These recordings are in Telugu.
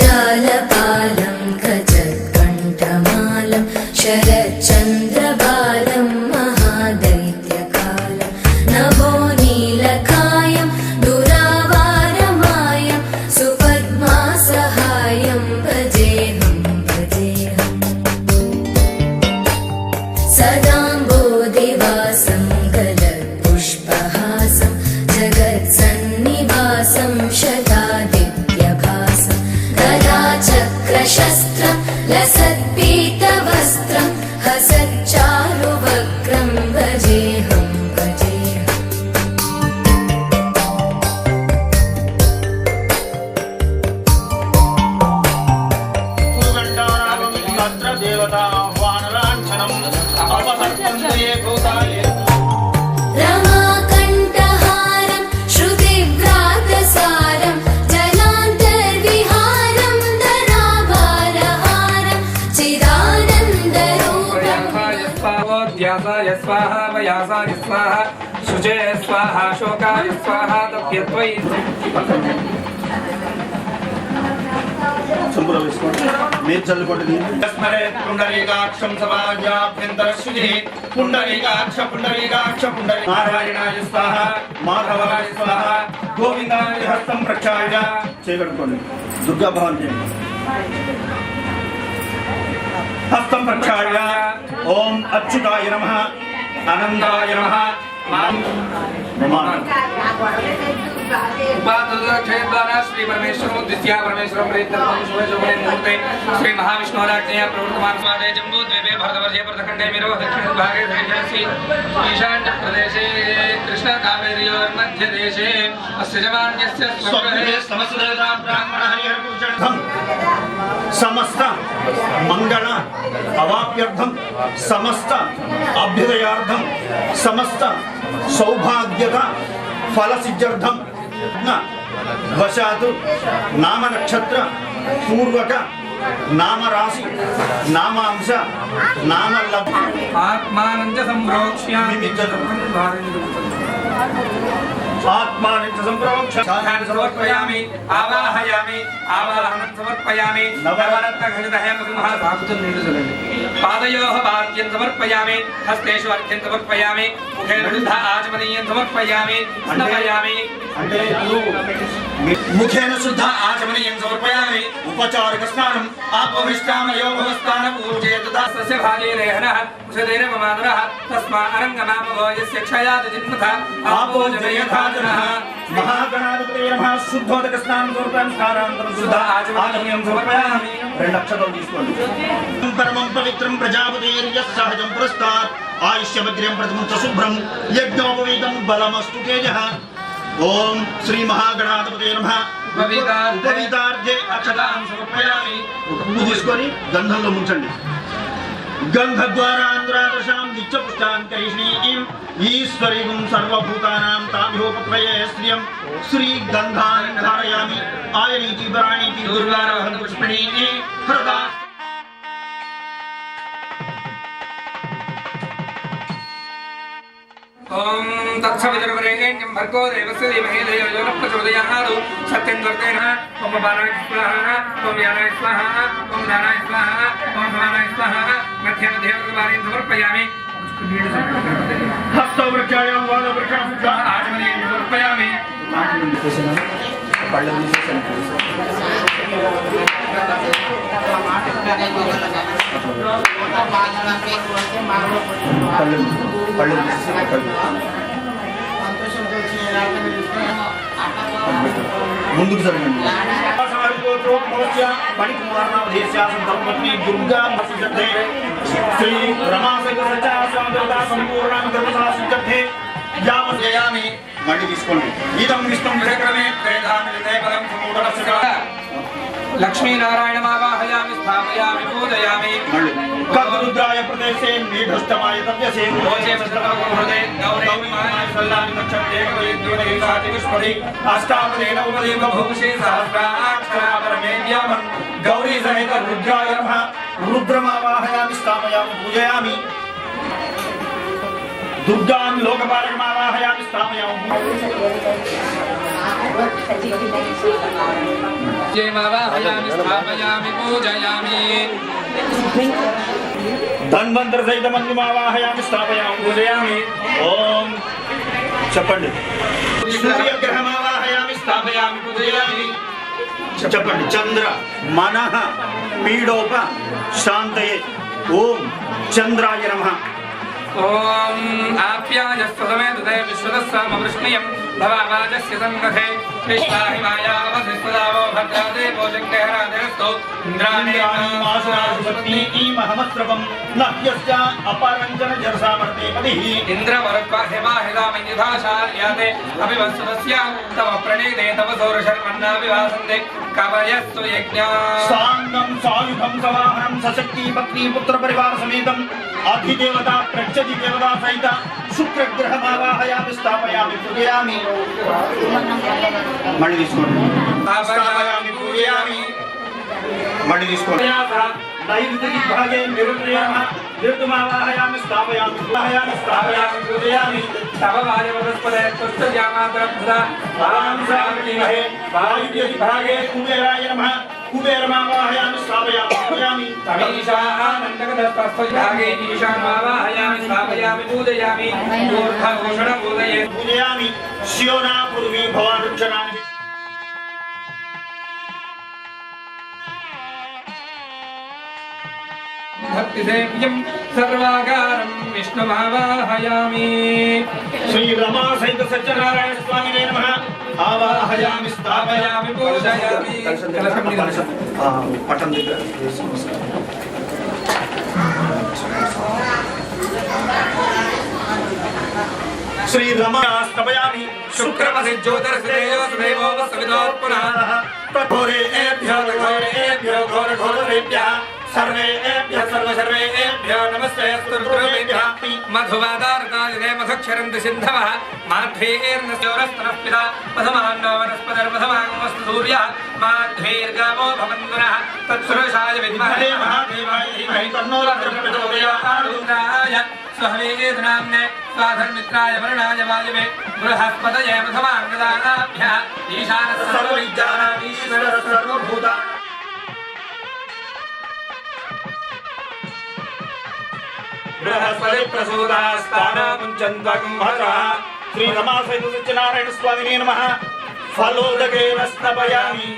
जगज्जालपालं खजत्कण्ठमालं शरच्चन्द्रबालं महादैत्यकालं नभो नीलकायं दुरावारमायं सुपद्मासहायं भजेऽहं सदाम्बोधिवासं गलत्पुष्पहासं जगत्सन्निवासं शतादित्यभासं गदाचक्रशस्त्रं लसत्पीतवस्त्रं हसच्चारुवक्त्रं भजेऽहं रमाकण्ठहारं श्रुतिव्रातसारं जलान्तर्विहारं धराभारहारं चिदानन्दरूपं ध्यासाय स्वाहा वयासाय स्वाहा शुचे स्वाहा शोकाय स्वाहा तप्यत्वयि पुंडरीकाक्षं समाज्याभ्यन्तरशुचिः पुंडरीकाक्ष पुंडरीकाक्ष पुंडरी नारायणाय स्वाहा माधवाय स्वाहा गोविंदाय हस्तं प्रक्षाल्य चेकटुकोंडि दुर्गा भवन्ति हस्तं प्रक्षाल्य ओम अच्युताय नमः आनंदाय नमः श्री परमेश्वरो द्वितीय परमेश्वर मुहूर्ते श्री महाविष्णुराज्ञया प्रवर्तमान स्वादे जम्बूद्वीपे भरतवर्षे प्रथखंडे मेरो दक्षिण भागे ईशान्य प्रदेशे कृष्ण कावेर्योर् मध्य देशे अस्य जमान्यस्य स्वगृहे समस्त देवता ब्राह्मण हरिहरपूजनम् समस्त मंगल अवाप्यर्थम समस्त अभ्युदयार्थम समस्त सौभाग्यता फलसिद्ध्यर्थम वशातु नाम नक्षत्र पूर्वक नाम राशि नामांश नाम आत्मानंच संप्रोक्ष्यामि आत्मानंच संप्रोक्ष्यामि समर्पयामि आवाहयामि आवाहनं समर्पयामि नवरत्न खचितः महाभागुतं नीडुसलंडि पादयोः वाद्यं समर्पयामि हस्तेषु अर्घ्यं समर्पयामि मुखे विरुद्ध आचमनीयं समर्पयामि स्थापयामि मुखेन शुद्ध आचमनीयं समर्पयामि उपचारक स्नानम् आपोहिष्टामयो भवस्थान पूज्ये तथा सस्य भागे रेहनः उषदेन ममादरः तस्मा अरङ्गनामो यस्य क्षयात् जिन्मथ आपो जनयथाजनः महागणाधिपतये नमः शुद्धोदक स्नानं समर्पयामि स्नानानन्तरं शुद्ध आचमनीयं समर्पयामि రెండు అక్షతలు తీసుకోండి పరమం పవిత్రం ప్రజాపతిర్యస్సహజం పురస్తాత్ ఆయుష్యవగ్ర్యం ప్రతిముచ్చ శుభ్రం యజ్ఞోపవీతం బలమస్తు తేజః ओम श्री महागणाधिपतये नमः उपवीतार्थे अक्षतां समर्पयामि पूजिस्कोनि गंधंलो मुंचंడి गंधद्वारांध्रादशां नित्यपुष्टां करिष्णीं ईश्वरीं सर्वभूतानां ताभ्योपत्वये श्रियं श्री गंधानि धारयामि आयनीति वराणीति दुर्वारोहं पुष्पिणीति हरदा ओम तत्सवितुर्वरेण्यं भर्गो देवस्य धीमहि धियो यो नः प्रचोदयात् सत्यं वर्तेन ओम बाणाय स्वाहा ओम यानाय स्वाहा ओम दानाय स्वाहा ओम समानाय स्वाहा मध्ये मध्ये भगवान् समर्पयामि हस्तो वृक्षायां वादवृक्षं आचमनीयं समर्पयामि ముందుకు జరగండి दुर्गा श्री रमा संपूर्ण यामयामी मणि तीసుకోండి इदं विष्णुं चक्रमे प्रेधान विदय पदं समूढस्य लक्ष्मीनारायणमावाहयामि स्थापयामि पूजयामि कद्रुद्राय प्रदेशे नीढष्टमाय तव्यसे भोजे मस्तकमकुहृदे गौरैः माय सल्लानि मक्षते एकवैद्योनिकाति पुष्पदि अष्टापदेन उपदेव भूषे सहस्राक्षरा परमेव्यामं गौरी सहित रुद्राय नमः रुद्रमावाहयामि स्थापयामि पूजयामि दुर्गां लोकपालकमावाहयामि स्थापयामि मावाहयामि स्थापयामि पूजयामि धन्वंतर सहित मंजुमावाहयामि स्थापयामि पूजयामि ओम చెప్పండి సూర్యగ్రహమావాహయామి స్థాపయామి పూజయామి చెప్పండి చంద్ర మనః పీడోప శాంతయే ఓం చంద్రాయ నమః ओम आप्यायस्तु समेतते विश्वदस्समवृष्णियं भवावाजस्य सन्नथे विश्वाहि मायावधिस्वदावो भद्रादेवो जग्नेहरादेस्तु इंद्राणीमासुराधिपत्नी महमस्त्रवं नह्यस्य अपरञ्जन जरसामर्ते पदिः इन्द्रवरुत्वाहिमाहिदामय्यथाशार्याते अभिवत्सुतस्य तव प्रणीते तव सौरशर्मन्ना विवासन्ते कवयस्तु यज्ञा साङ्गं सायुधं सवाहनं सशक्ति पत्नी पुत्र परिवार समेतं अधिदेवता प्रत्यधि देवता सहित शुक्रग्रहमावाहयामि स्थापयामि पूजयामि मणि తీసుకోండి स्थापयामि पूजयामि मणि తీసుకోండి नैऋतिक भागे निरुद्रयामः निरुद्रमावाहयामि स्थापयामि पूजयामि तव वायवनस्पते तुष्टयामातरभुता वायुमहे वायुव्य भागे कुबेराय नमः कुबेरमावाहयामि स्थापयामि पूजयामि तमीशानन्दकदस्तस्वभागे ईशानमावाहयामि स्थापयामि पूजयामि ऊर्ध्वभूषणपूजये पूजयामि शियोना पूर्वी भवानुक्षराणि भक्तिसेव्यं सर्वाकारं विष्णुमावाहयामि श्री रमा सहित सत्यनारायण स्वामिने नमः आवाहयामि स्थापयामि पूजयामि पठन दिग्गा श्री रमा स्थापयामि शुक्रमसि ज्योतिर्देवो वसविदोत्पुनः तथोरेभ्यो घोरेभ्यः सर्वेभ्यो नमस्ते स्तुरुद्रमेभ्यः मधुवादार्कादिने मधुक्षरन्ति सिन्धवः माध्वीर्नस्योरस्तनः पिता प्रथमान्नो वनस्पतिर्प्रथमाङ्गमस्तु सूर्यः माध्वीर्गावो भवन्तुनः तत्सुरशाय विद्महे महादेवाय धीमहि तन्नो रुद्रप्रचोदयात् स्वहवीर्नाम्ने स्वाधर्मित्राय वरुणाय वायवे बृहस्पतये प्रथमाङ्गदानाभ्यः ईशानः सर्वविद्यानामीश्वरः सर्वभूता बृहस्पति प्रसूदास्तानामुञ्चन्त्वं भजः श्री रमा सहित सत्यनारायण स्वामिने नमः फलोदकेन स्थापयामि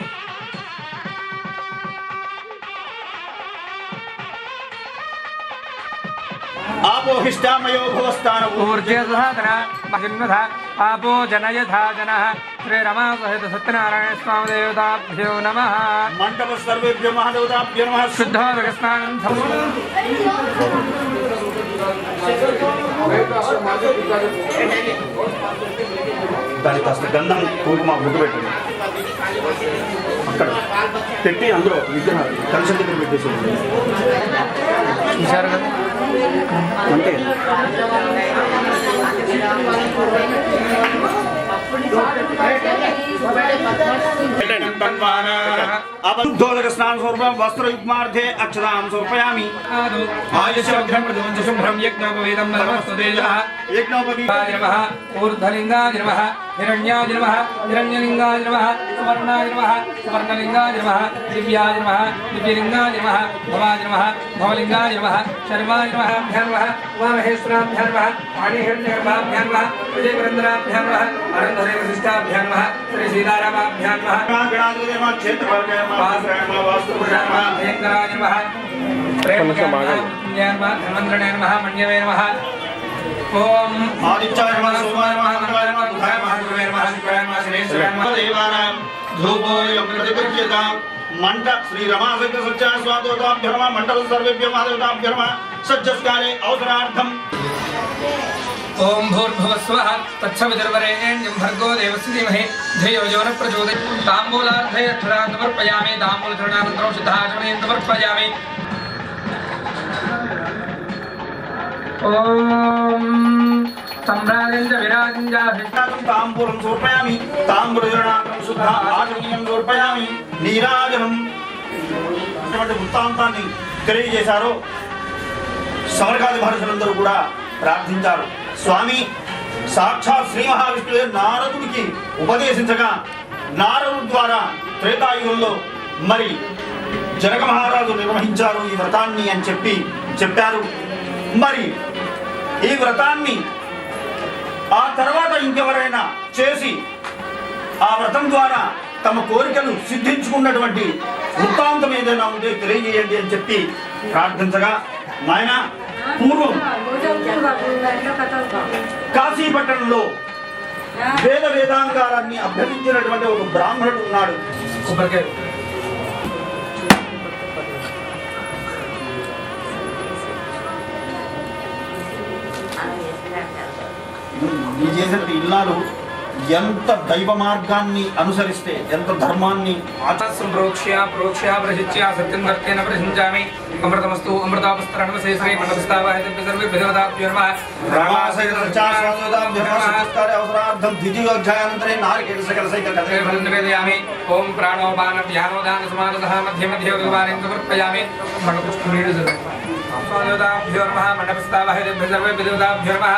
आपोहिष्टामयो भवस्तानः ऊर्जेधाधन महिन्वधा आपो जनयथा जनः श्रीरमा सहित सत्यनारायण स्वामी देवताभ्यो नमः मंडप सर्वेभ्यो महादेवताभ्यो नमः शुद्धोदकस्नानं దాని కాస్త గంధం కుంకుమ గుడ్డు పెట్టండి అక్కడ పెట్టి అందులో విగ్రహం కలశం దగ్గర పెట్టేసి చూశారు కదా అంటే अबद्धोदक स्नान स्वरूपं वस्त्रयुग्मार्थे अक्षतां समर्पयामि शुभ्रं यज्ञोपवीतं नमस्तुतेजः यज्ञोपवीताय नमः ऊर्ध्वलिङ्गाय नमः हिरण्याय नमः हिरण्यलिङ्गाय नमः सुवर्णाय नमः सुवर्णलिङ्गाय नमः दिव्याय नमः दिव्यलिङ्गाय नमः भवाय नमः भवलिङ्गाय नमः शर्माय नमः नमः उमामहेश्वराभ्यां नमः वाणीहिरण्यगर्भाभ्यां नमः विजयपुरन्दराभ्यां नमः आनन्ददेवशिष्टाभ्यां नमः श्री सीतारामाभ्यां नमः गणाधिपति नमः क्षेत्रपालकाय नमः वास्तुपुरुषाय नमः भयङ्कराय नमः प्रेमकाय नमः धन्वन्तराय नमः मन्यवे नमः ओम आदित्याय नमः सोमाय नमः मंगलाय नमः बुधाय नमः गुरुवे नमः शुक्राय नमः शनेश्वराय नमः देवानां धूपोऽयं प्रतिगृह्यतां मंडप श्री रमा सहित सत्यनारायण स्वामी देवताभ्यो नमः मंडल सर्वेभ्यो महादेवताभ्यो नमः सज्जस्काले अवसरार्थं ఓం భూర్భువస్వః తత్సవితుర్వరేణ్యం భర్గో దేవस्य ధీమహి ధియో యో న ప్రచోదయాత్. తాంబూలార్ధయక్షరాన్ సమర్పయామి. తాంబూలచరణానంతరం శుద్ధాచమనీయం సమర్పయామి. ఓం సంభ్రాజంచ విరాజంచాభిష్టానం తాంబూలం సమర్పయామి. తాంబూలచరణానంతరం శుద్ధ ఆచమనీయం సమర్పయామి. నీరాజనం అటువంటి వృత్తాంతాన్ని తెలియజేశారు. సమరకాది మహర్షులందరూ కూడా ప్రార్థించారు. స్వామి సాక్షాత్ శ్రీ మహావిష్ణువే నారదుడికి ఉపదేశించగా నారదుడి ద్వారా త్రేతాయుగంలో మరి జనక మహారాజు నిర్వహించారు ఈ వ్రతాన్ని అని చెప్పారు. మరి ఈ వ్రతాన్ని ఆ తర్వాత ఇంకెవరైనా చేసి ఆ వ్రతం ద్వారా తమ కోరికలు సిద్ధించుకున్నటువంటి వృత్తాంతం ఏదైనా ఉంటే తెలియజేయండి అని చెప్పి ప్రార్థించగా నాయన పూర్వం కాశీపట్టణంలో వేదాంగారాన్ని అభ్యసించినటువంటి ఒక బ్రాహ్మణుడు ఉన్నాడు. నీ చేసిన ఇల్లాలు ఎంత దైవ మార్గాన్ని అనుసరిస్తే ఎంత ధర్మాన్ని ఆచాసం ప్రోక్ష్య ప్రశిచ్య సత్యం దర్శన ప్రశంచామి. అమృతమస్తు అమృతాపస్తరణమశేషరే మండపస్థావాహితం సర్వే విధవదాభ్యో నమః. అవసరార్థం ద్వితీయోధ్యాయానంతరే నారికేళ సకల సైకల్యం నివేదయామి. ఓం ప్రాణోపాన ధ్యానోదాన సమానతః మధ్య మధ్య భగవాన్ సమర్పయామి. మండపస్థాభ్యో నమః. మండపస్థావాహితం సర్వే విధవదాభ్యో నమః.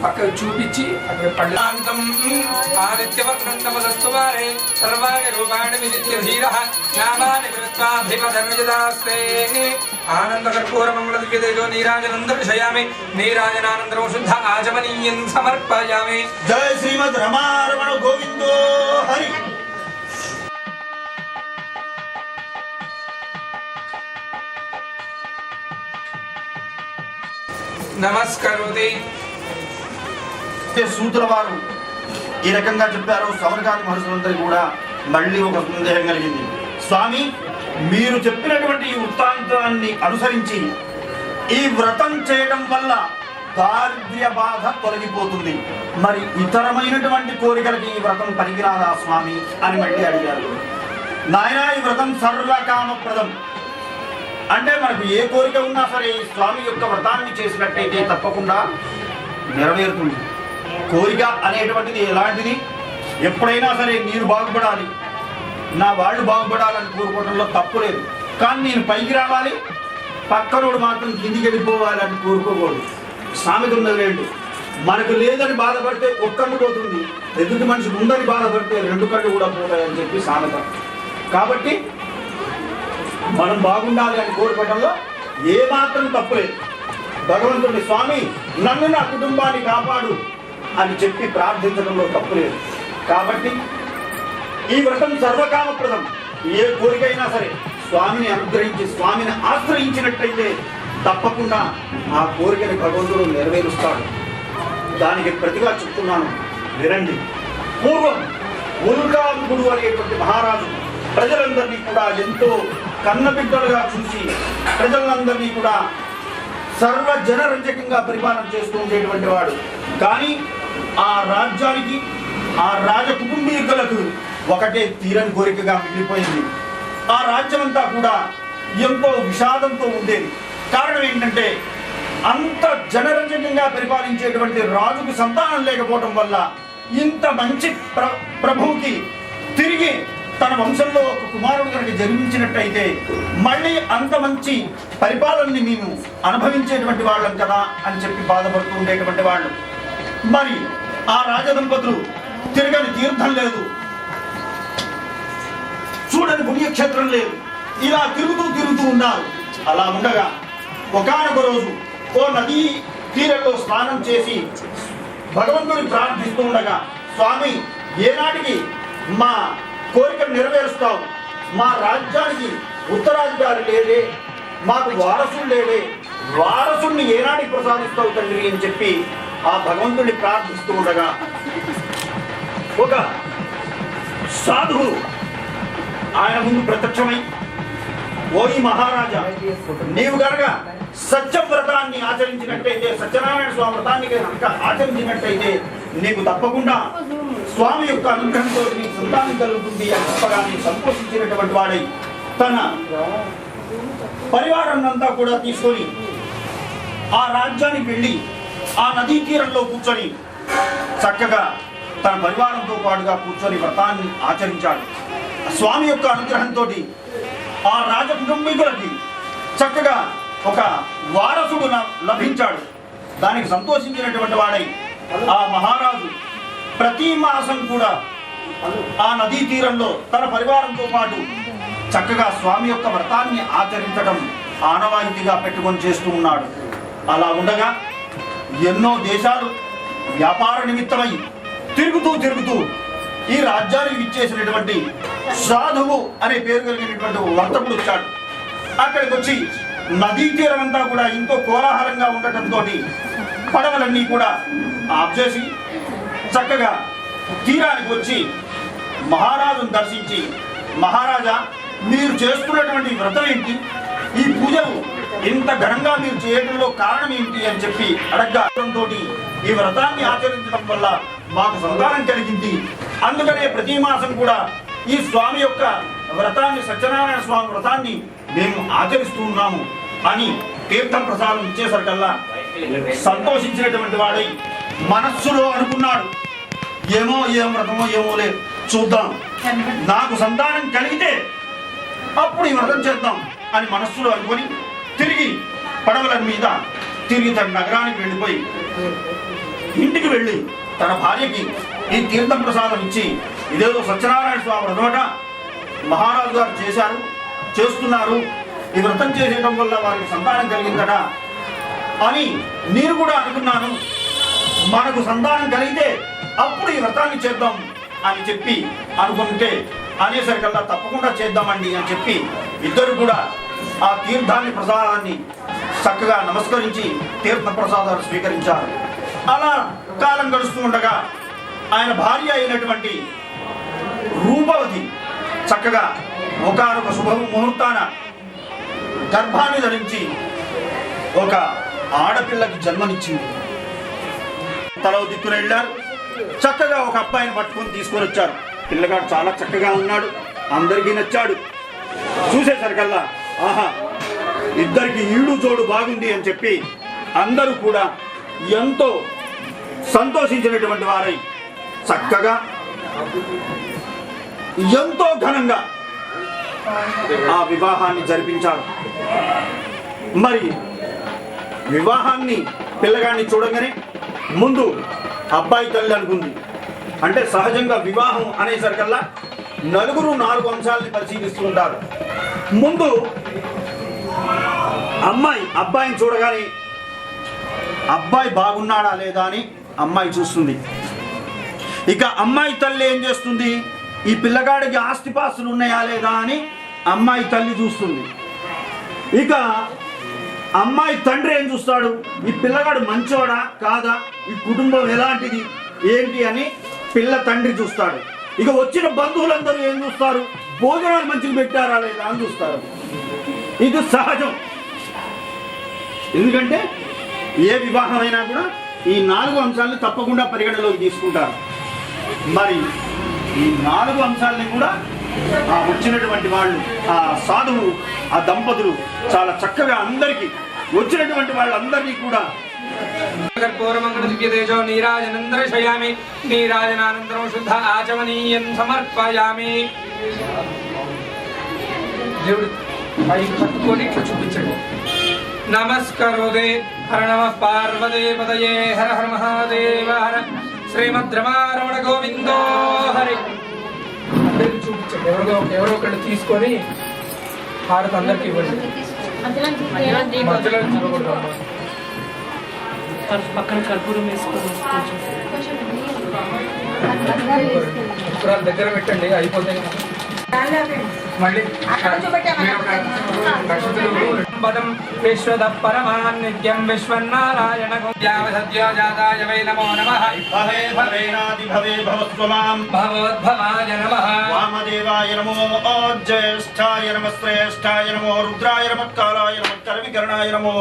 పక్క చూపించి పళ్ళాంతం ఆదిత్యవర్ణం తమదస్తువారే సర్వాణి రూపాణి విజిత్య ధీరః నామాని కృత్వాభిమధనుజదాస్తే. ఆనంద కర్పూర మంగళ దివ్యతేజో నీరాజనం దర్శయామి. నీరాజనానంతరం శుద్ధ ఆచమనీయం సమర్పయామి. జయ శ్రీమద్ రమారమణ గోవిందో హరి. నమస్కరోతి. సూతుల వారు ఈ రకంగా చెప్పారు. సమరకాది మహర్షులందరికీ కూడా మళ్ళీ ఒక సందేహం కలిగింది. స్వామి మీరు చెప్పినటువంటి ఈ వృత్తాంతాన్ని అనుసరించి ఈ వ్రతం చేయడం వల్ల దారిద్ర్య బాధ తొలగిపోతుంది, మరి ఇతరమైనటువంటి కోరికలకి ఈ వ్రతం పనికిరాదా స్వామి అని మళ్ళీ అడిగారు. నాయనా ఈ వ్రతం సర్వకామప్రదం. అంటే మనకు ఏ కోరిక ఉన్నా సరే ఈ స్వామి యొక్క వ్రతాన్ని చేసినట్టయితే తప్పకుండా నెరవేరుతుంది. కోరిక అనేటువంటిది ఎలాంటిది? ఎప్పుడైనా సరే నేను బాగుపడాలి, నా వాళ్ళు బాగుపడాలని కోరుకోవడంలో తప్పు లేదు. కానీ నేను పైకి రావాలి, పక్కనోడు మాత్రం కిందికి వెళ్ళిపోవాలని కోరుకోకూడదు. సామెత ఉన్నది లేదు. మనకు లేదని బాధపడితే ఒక్కళ్ళు పోతుంది, ఎదుటి మనిషి ఉందని బాధపడితే రెండు కళ్ళు కూడా పోతాయని చెప్పి సామెత. కాబట్టి మనం బాగుండాలి అని కోరుకోవడంలో ఏమాత్రం తప్పులేదు. భగవంతుడి స్వామి నన్ను నా కుటుంబాన్ని కాపాడు అని చెప్పి ప్రార్థించడంలో తప్పులేదు. కాబట్టి ఈ వ్రతం సర్వకామప్రదం. ఏ కోరికైనా సరే స్వామిని అనుగ్రహించి స్వామిని ఆశ్రయించినట్టయితే తప్పకుండా ఆ కోరికని భగవంతుడు నెరవేరుస్తాడు. దానికి ప్రతిగా చెప్తున్నాను, వినండి. పూర్వం ఉల్కాంకుడు అనేటువంటి మహారాజు ప్రజలందరినీ కూడా ఎంతో కన్నబిడ్డలుగా చూసి ప్రజలందరినీ కూడా సర్వజనరంజకంగా పరిపాలన చేస్తూ ఉండేటువంటి వాడు. కానీ ఆ రాజ్యానికి ఆ రాజ కుటుంబీకులకు ఒకటే తీరని కోరికగా మిగిలిపోయింది. ఆ రాజ్యం అంతా కూడా ఎంతో విషాదంతో ఉండేది. కారణం ఏంటంటే అంత జనరంజకంగా పరిపాలించేటువంటి రాజుకు సంతానం లేకపోవడం వల్ల ఇంత మంచి ప్రభువుకి తిరిగి తన వంశంలో ఒక కుమారుడు కనుక జన్మించినట్టయితే మళ్ళీ అంత మంచి పరిపాలనని మేము అనుభవించేటువంటి వాళ్ళం కదా అని చెప్పి బాధపడుతూ ఉండేటువంటి వాళ్ళు. మరి ఆ రాజదంపతులు తిరగని తీర్థం లేదు, చూడని పుణ్యక్షేత్రం లేదు, ఇలా తిరుగుతూ ఉన్నారు. అలా ఉండగా ఒకానొక రోజు ఓ నదీ తీరంలో స్నానం చేసి భగవంతుని ప్రార్థిస్తూ ఉండగా, స్వామి ఏనాటికి మా కోరికను నెరవేరుస్తావు? మా రాజ్యానికి ఉత్తరాధికారి లేదే, మాకు వారసుడు లేదే, వారసుడిని ఏనాటికి ప్రసాదిస్తావు తండ్రి అని చెప్పి ఆ భగవంతుడిని ప్రార్థిస్తూ ఉండగా ఒక సాధువు ఆయన ముందు ప్రత్యక్షమై, ఓ ఈ మహారాజా, నీవు గనక సత్యవ్రతాన్ని ఆచరించినట్టయితే, సత్యనారాయణ స్వామి వ్రతాన్ని కనుక ఆచరించినట్టయితే నీకు తప్పకుండా స్వామి యొక్క అనుగ్రహంతో నీకు సంతానం కలుగుతుంది అని చెప్పగానే సంతోషించినటువంటి వాడై తన పరివారాన్నంతా కూడా తీసుకొని ఆ రాజ్యానికి వెళ్ళి ఆ నదీ తీరంలో కూర్చొని చక్కగా తన పరివారంతో పాటుగా కూర్చొని వ్రతాన్ని ఆచరించాడు. స్వామి యొక్క అనుగ్రహంతో ఆ రాజ కుటుంబీకులకి చక్కగా ఒక వారసుడు లభించాడు. దానికి సంతోషించినటువంటి వాడై ఆ మహారాజు ప్రతి మాసం కూడా ఆ నదీ తీరంలో తన పరివారంతో పాటు చక్కగా స్వామి యొక్క వ్రతాన్ని ఆచరించడం ఆనవాయితీగా పెట్టుకొని చేస్తూ ఉన్నాడు. అలా ఉండగా ఎన్నో దేశాలు వ్యాపార నిమిత్తమై తిరుగుతూ ఈ రాజ్యానికి ఇచ్చేసినటువంటి సాధువు అనే పేరు కలిగినటువంటి వర్తకుడు వచ్చాడు. అక్కడికి వచ్చి నదీ తీరం అంతా కూడా ఎంతో కోలాహలంగా ఉండటంతో పడవలన్నీ కూడా ఆఫ్ చేసి చక్కగా తీరానికి వచ్చి మహారాజును దర్శించి, మహారాజా మీరు చేస్తున్నటువంటి వ్రతం ఏంటి, ఈ పూజలు ఇంత ఘనంగా మీరు చేయడంలో కారణం ఏంటి అని చెప్పి అడగడంతో ఈ వ్రతాన్ని ఆచరించడం వల్ల మాకు సంతానం కలిగింది, అందుకనే ప్రతి మాసం కూడా ఈ స్వామి యొక్క వ్రతాన్ని, సత్యనారాయణ స్వామి వ్రతాన్ని మేము ఆచరిస్తూ ఉన్నాము అని తీర్థం ప్రసాదం ఇచ్చేసరికల్లా సంతోషించినటువంటి వాడై మనస్సులో అనుకున్నాడు, ఏం వ్రతమో ఏమోలే చూద్దాం, నాకు సంతానం కలిగితే అప్పుడు ఈ వ్రతం చేద్దాం అని మనస్సులో అనుకొని తిరిగి పడవల మీద తిరిగి తన నగరానికి వెళ్ళిపోయి ఇంటికి వెళ్ళి తన భార్యకి ఈ తీర్థం ప్రసాదం ఇచ్చి, ఇదేదో సత్యనారాయణ స్వామి వ్రతమట మహారాజు గారు చేస్తున్నారు, ఈ వ్రతం చేసేయడం వల్ల వారికి సంతానం కలిగిందట అని నేను కూడా అనుకున్నాను, మనకు సంతానం కలిగితే అప్పుడు ఈ వ్రతాన్ని చేద్దాం అని చెప్పి అనుకుంటే అనేసరికల్లా తప్పకుండా చేద్దామండి అని చెప్పి ఇద్దరు కూడా ఆ తీర్థాన్ని ప్రసాదాన్ని చక్కగా నమస్కరించి తీర్థ ప్రసాదాలు స్వీకరించారు. అలా కాలం గడుస్తూ ఉండగా ఆయన భార్య అయినటువంటి రూపవతి చక్కగా ఒకనొక శుభ ముహూర్తాన గర్భాన్ని ధరించి ఒక ఆడపిల్లకి జన్మనిచ్చింది. తలో దిక్కున వెళ్ళారు, చక్కగా ఒక అబ్బాయిని పట్టుకొని తీసుకొని వచ్చారు. పిల్లగాడు చాలా చక్కగా ఉన్నాడు, అందరికీ నచ్చాడు. చూసేసరికల్లా ఆహా ఇద్దరికి ఈడు జోడు బాగుంది అని చెప్పి అందరూ కూడా ఎంతో సంతోషించినటువంటి వారై చక్కగా ఎంతో ఘనంగా ఆ వివాహాన్ని జరిపించారు. మరి వివాహాన్ని పిల్లగాడిని చూడగానే ముందు అబ్బాయి తల్లి అనుకుంది. అంటే సహజంగా వివాహం అనేసరికల్లా నలుగురు 4 అంశాలని పరిశీలిస్తూ ఉంటారు. ముందు అబ్బాయిని చూడగానే అబ్బాయి బాగున్నాడా లేదా అని అమ్మాయి చూస్తుంది. ఇక అమ్మాయి తల్లి ఏం చేస్తుంది, ఈ పిల్లగాడికి ఆస్తిపాస్తులు ఉన్నాయా లేదా అని అమ్మాయి తల్లి చూస్తుంది. ఇక అమ్మాయి తండ్రి ఏం చూస్తాడు, ఈ పిల్లగాడు మంచోడా కాదా, ఈ కుటుంబం ఎలాంటిది ఏంటి అని పిల్ల తండ్రి చూస్తాడు. ఇక వచ్చిన బంధువులందరూ ఏం చూస్తారు, భోజనాలు మంచిగా పెట్టారా లేదా అని చూస్తారు. ఇది సహజం, ఎందుకంటే ఏ వివాహమైనా కూడా ఈ 4 అంశాలను తప్పకుండా పరిగణలోకి తీసుకుంటారు. మరి ఈ 4 అంశాలని కూడా వచ్చినటువంటి వాళ్ళు, ఆ సాధువు, ఆ దంపతులు చాలా చక్కగా అందరికీ వచ్చినటువంటి వాళ్ళందరినీ కూడా కర్పూరమంగళ దివ్యతేజో నీరాజనందర్శయామి, నీరాజనానంతరం శుద్ధ ఆచమనీయం సమర్పయామి. దేవుడు పైకి పట్టుకొని ఇట్లా చూపించండి. నమస్కరోదే హర నమ పార్వదే పదయే హర హర మహాదేవ హర శ్రీమద్రమారమణ గోవిందో హరి. అందరికి చూపించండి, ఎవరో ఒకళ్ళు తీసుకొని హారతి అందరికి ఇవ్వండి. మధ్యలో చూడకూడదు, పక్కన కర్పూరం వేసుకొని దగ్గర పెట్టండి, అయిపోతాయి. మళ్ళీ మీరు ఒక నక్షత్రం पदं विश्वतः परमान्नित्यं विश्वन्नारायणगुं यावसद्यो जाताय वै नमो नमः भवे भवेनादिभवे भवस्त्वमां भवोद्भवाय नमः वामदेवाय नमो ज्येष्ठाय नमः श्रेष्ठाय नमो रुद्राय नमः कालाय नमः करविकरणाय नमो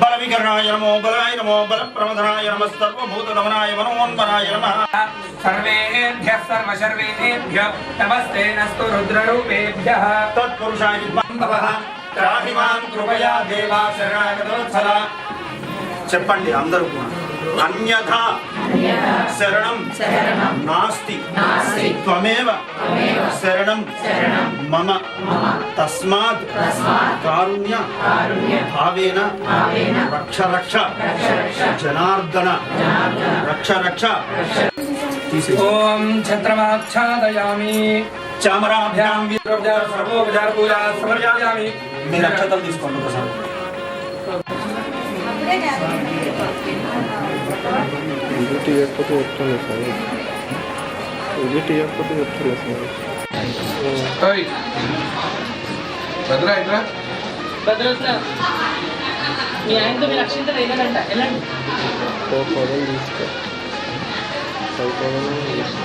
बलविकरणाय नमो बलाय नमो बलप्रमथनाय नमः सर्वभूतदमनाय मनोन्मनाय नमः सर्वेभ्यः सर्वशर्वेभ्यः नमस्ते नस्तु रुद्ररूपेभ्यः तत्पुरुषाय विद्वांसः त्राहि मां कृपया देवा शरणागतवत्सला చెప్పండి అందరూ కూడా అన్యథా శరణం నాస్తి త్వమేవ శరణం మమ తస్మాత్ కారుణ్య భావేన రక్ష రక్ష జనార్దన రక్ష రక్ష ఓం ఛత్రమాచ్ఛాదయామి చామరాభ్యాం వీరోపచార సర్వోపచార పూజా సమర్పయామి మీ నక్షత్రం తీసుకోండి ఒకసారి విజిట్ చేయకపోతే చెప్తాను సార్ విజిట్ చేయకపోతే చెప్తాను సార్ భద్రా ఇట్రా భద్రత మీ ఆయనతో మీరు అక్షింత వెళ్ళాలంట వెళ్ళండి 4,000 తీసుకో 5,000 తీసుకో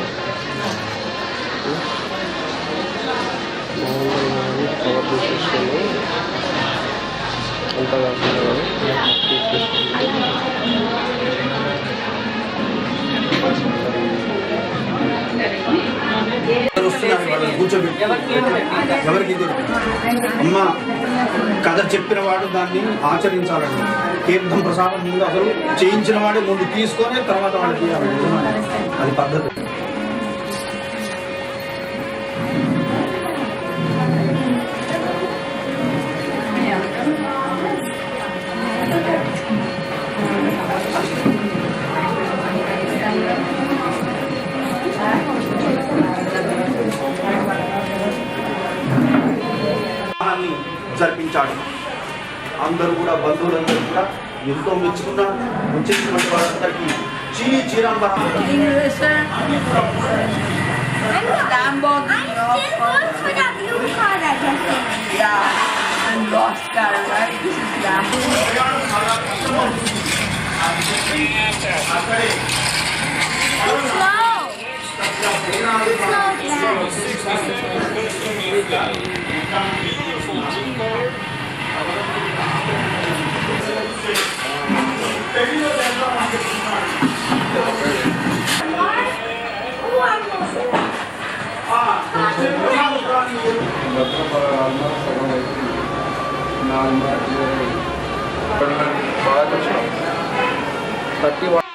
మామూలుగా కవర్ చేసేసుకొని అంతా కాకుండా కూర్చోబెట్టి ఎవరికి అమ్మ కథ చెప్పిన వాడు దాన్ని ఆచరించాలండి తీర్థం ప్రసాదం ముందు అసలు చేయించిన వాడే ముందు తీసుకొని తర్వాత వాడు తీయాలండి అది పద్ధతి జరిపించాడు అందరూ కూడా బంధువులందరూ కూడా ఎంతో మెచ్చుకున్నారు వచ్చేసినటువంటి వారందరికీ చీరాంబరం బాగా 31